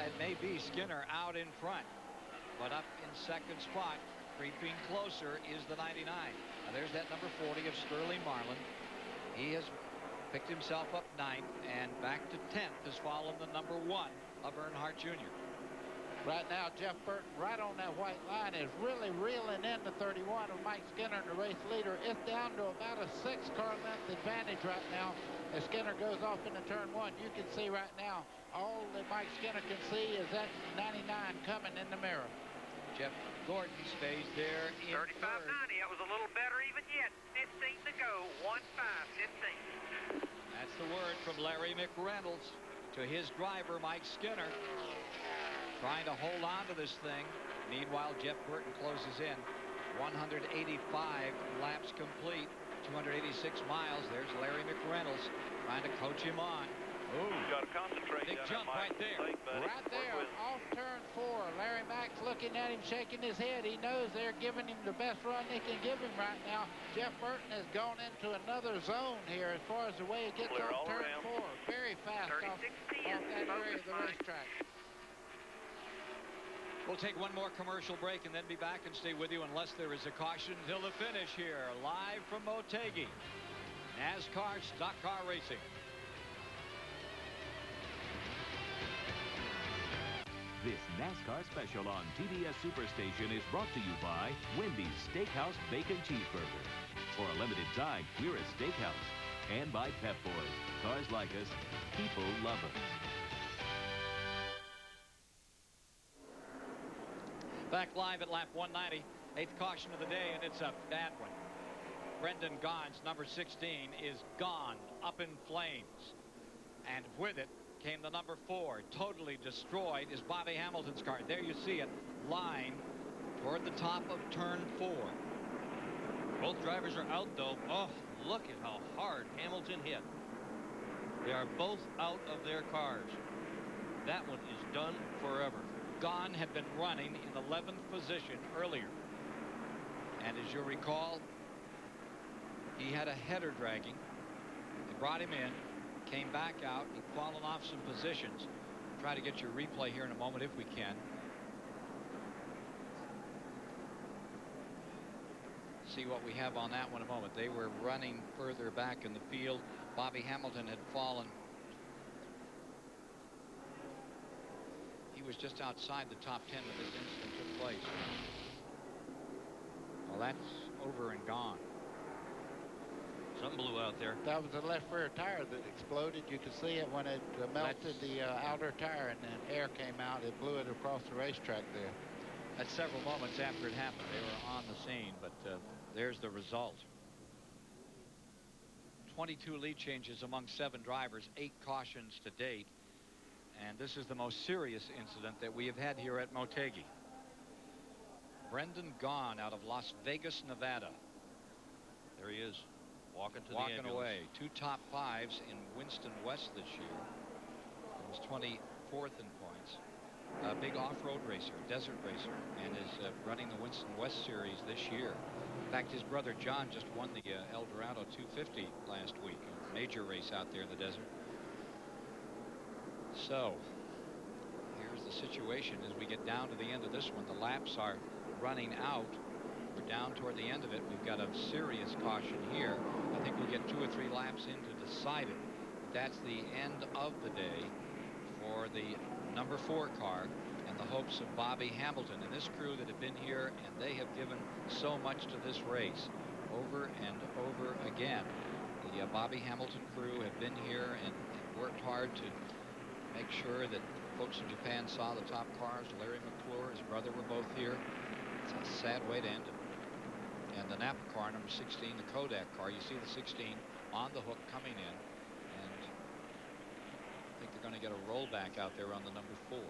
it may be Skinner out in front, but up in second spot, creeping closer, is the 99. Now there's that number 40 of Sterling Marlin. He has picked himself up 9th, and back to 10th has fallen the number 1 of Earnhardt Jr. Right now, Jeff Burton, right on that white line, is really reeling in the 31 of Mike Skinner, the race leader. It's down to about a 6-car length advantage right now as Skinner goes off into turn 1. You can see right now, all that Mike Skinner can see is that 99 coming in the mirror. Jeff Gordon stays there in 35.90. That was a little better even yet. 15 to go. 1.5, 15. That's the word from Larry McReynolds to his driver, Mike Skinner. Trying to hold on to this thing. Meanwhile, Jeff Burton closes in. 185 laps complete. 286 miles. There's Larry McReynolds trying to coach him on. Ooh, got to concentrate. Big jump right there. Right there off turn 4. Larry Mack's looking at him, shaking his head. He knows they're giving him the best run they can give him right now. Jeff Burton has gone into another zone here as far as the way it gets off turn 4. Very fast off that area of the racetrack. We'll take one more commercial break and then be back and stay with you unless there is a caution until the finish here. Live from Motegi. NASCAR Stock Car Racing. This NASCAR special on TBS Superstation is brought to you by Wendy's Steakhouse Bacon Cheeseburger. For a limited time, we're a steakhouse. And by Pep Boys. Cars like us, people love us. Back live at lap 190. 8th caution of the day, and it's a bad one. Brendan Gaughan's number 16 is gone, up in flames. And with it came the number 4. Totally destroyed is Bobby Hamilton's car. There you see it, line toward the top of turn 4. Both drivers are out, though. Oh, look at how hard Hamilton hit. They are both out of their cars. That one is done forever. Gaughan had been running in 11th position earlier. And as you'll recall, he had a header dragging. They brought him in, came back out. He'd fallen off some positions. We'll try to get your replay here in a moment if we can. See what we have on that one in a moment. They were running further back in the field. Bobby Hamilton had fallen. He was just outside the top 10 when this incident took place. Well, that's over and gone. Something blew out there. That was the left rear tire that exploded. You could see it when it melted the outer tire and then air came out. It blew it across the racetrack there. That's several moments after it happened. They were on the scene, but there's the result. 22 lead changes among 7 drivers, 8 cautions to date. And this is the most serious incident that we have had here at Motegi. Brendan Gaughan out of Las Vegas, Nevada. There he is, walking away. 2 top 5s in Winston West this year. He was 24th in points. A big off-road racer, desert racer, and is running the Winston West Series this year. In fact, his brother John just won the El Dorado 250 last week, a major race out there in the desert. So here's the situation as we get down to the end of this one. The laps are running out. We're down toward the end of it. We've got a serious caution here. I think we'll get 2 or 3 laps in to decide it. But that's the end of the day for the number 4 car and the hopes of Bobby Hamilton and this crew that have been here, and they have given so much to this race over and over again. The Bobby Hamilton crew have been here and worked hard to make sure that folks in Japan saw the top cars. Larry McClure, his brother, were both here. It's a sad way to end it. And the Napa car, number 16, the Kodak car, you see the 16 on the hook coming in. And I think they're going to get a rollback out there on the number 4.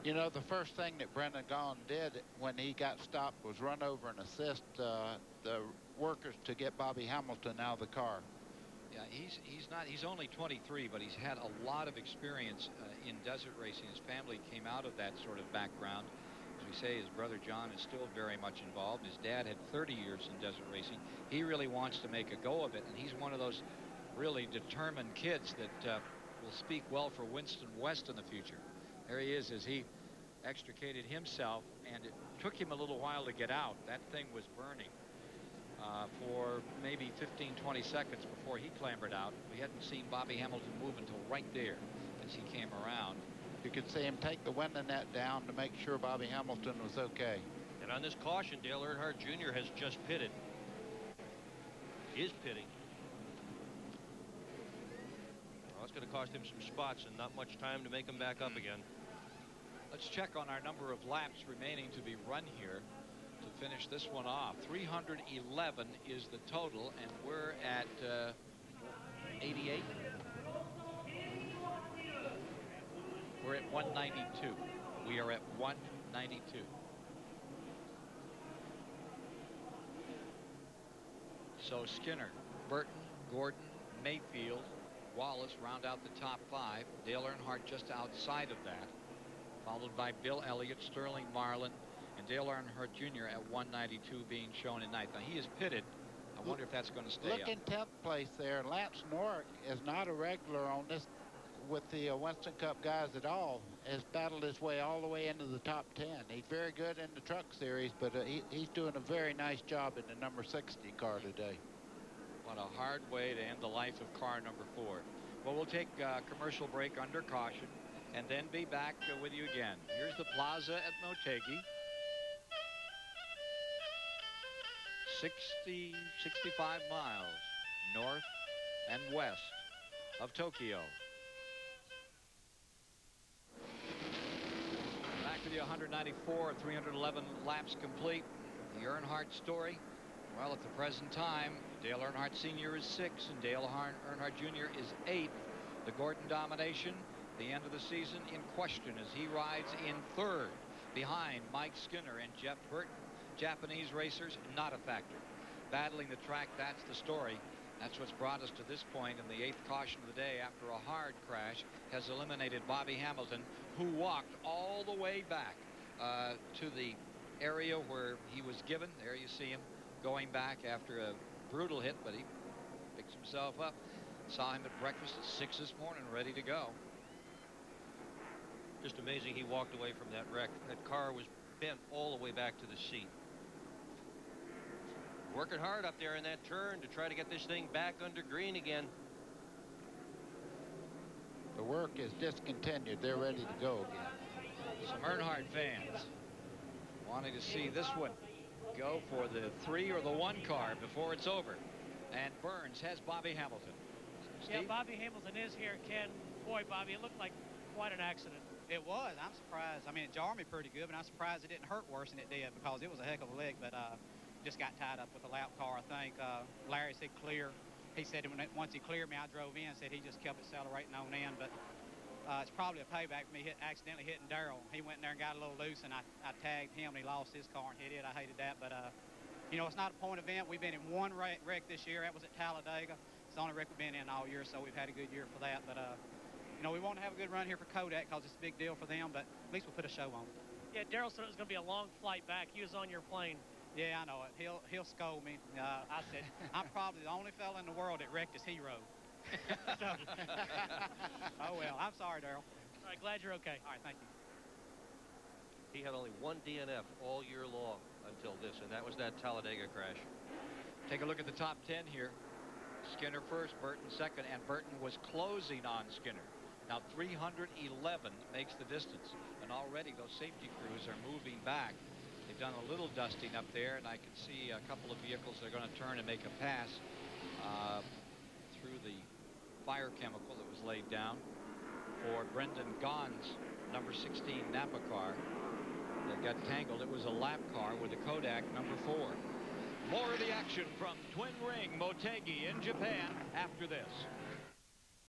You know, the first thing that Brendan Gaughan did when he got stopped was run over and assist the workers to get Bobby Hamilton out of the car. Yeah, he's only 23, but he's had a lot of experience in desert racing. His family came out of that sort of background. As we say, his brother John is still very much involved. His dad had 30 years in desert racing. He really wants to make a go of it, and he's one of those really determined kids that will will speak well for Winston West in the future. There he is as he extricated himself, and it took him a little while to get out. That thing was burning for maybe 15-20 seconds before he clambered out. We hadn't seen Bobby Hamilton move until right there as he came around. You could see him take the window net down to make sure Bobby Hamilton was okay. And on this caution, Dale Earnhardt Jr. has just pitted. Is pitting. Well, it's going to cost him some spots and not much time to make him back up again. Let's check on our number of laps remaining to be run here to finish this one off. 311 is the total, and we're at 88. We're at 192. We are at 192. So Skinner, Burton, Gordon, Mayfield, Wallace round out the top 5. Dale Earnhardt just outside of that, followed by Bill Elliott, Sterling Marlin, and Dale Earnhardt Jr. at 192 being shown in ninth. Now he is pitted. I wonder if that's going to stay Look up. in 10th place there. Lance Norrick is not a regular on this with the Winston Cup guys at all. Has battled his way all the way into the top 10. He's very good in the truck series, but he's doing a very nice job in the number 60 car today. What a hard way to end the life of car number 4. Well, we'll take a commercial break under caution and then be back with you again. Here's the plaza at Motegi. 65 miles north and west of Tokyo. Back with you, 194, 311 laps complete. The Earnhardt story. Well, at the present time, Dale Earnhardt Sr. is 6th and Dale Earnhardt Jr. is 8th. The Gordon domination, the end of the season in question as he rides in 3rd behind Mike Skinner and Jeff Burton. Japanese racers, not a factor. Battling the track, that's the story. That's what's brought us to this point, in the 8th caution of the day after a hard crash has eliminated Bobby Hamilton, who walked all the way back to the area where he was given. There you see him going back after a brutal hit, but he picks himself up. Saw him at breakfast at 6 this morning, ready to go. Just amazing he walked away from that wreck. That car was bent all the way back to the seat. Working hard up there in that turn to try to get this thing back under green again. The work is discontinued. They're ready to go again. Some Earnhardt fans wanting to see this one go for the 3 or the 1 car before it's over. And Burns has Bobby Hamilton. Steve? Yeah, Bobby Hamilton is here, Ken. Boy, Bobby, it looked like quite an accident. It was. I'm surprised. I mean, it jarred me pretty good, but I'm surprised it didn't hurt worse than it did, because it was a heck of a lick. But just got tied up with the lap car, I think. Larry said clear. He said once he cleared me, I drove in. Said he just kept accelerating on in. But it's probably a payback for me accidentally hitting Darrell. He went in there and got a little loose, and I tagged him, and he lost his car and hit it. I hated that. But, you know, it's not a point event. We've been in 1 wreck this year. That was at Talladega. It's the only wreck we've been in all year, so we've had a good year for that. But, you know, we want to have a good run here for Kodak because it's a big deal for them, but at least we'll put a show on. Yeah, Darrell said it was going to be a long flight back. He was on your plane. Yeah, I know it. He'll scold me. I said, I'm probably the only fella in the world that wrecked his hero. So, oh, well, I'm sorry, Darrell. All right, glad you're okay. All right, thank you. He had only 1 DNF all year long until this, and that was that Talladega crash. Take a look at the top 10 here. Skinner first, Burton second, and Burton was closing on Skinner. Now 311 makes the distance, and already those safety crews are moving back. They've done a little dusting up there, and I can see a couple of vehicles that are going to turn and make a pass through the fire chemical that was laid down for Brendan Gaughan's number 16 Napa car that got tangled. It was a lap car with a Kodak number 4. More of the action from Twin Ring Motegi in Japan after this.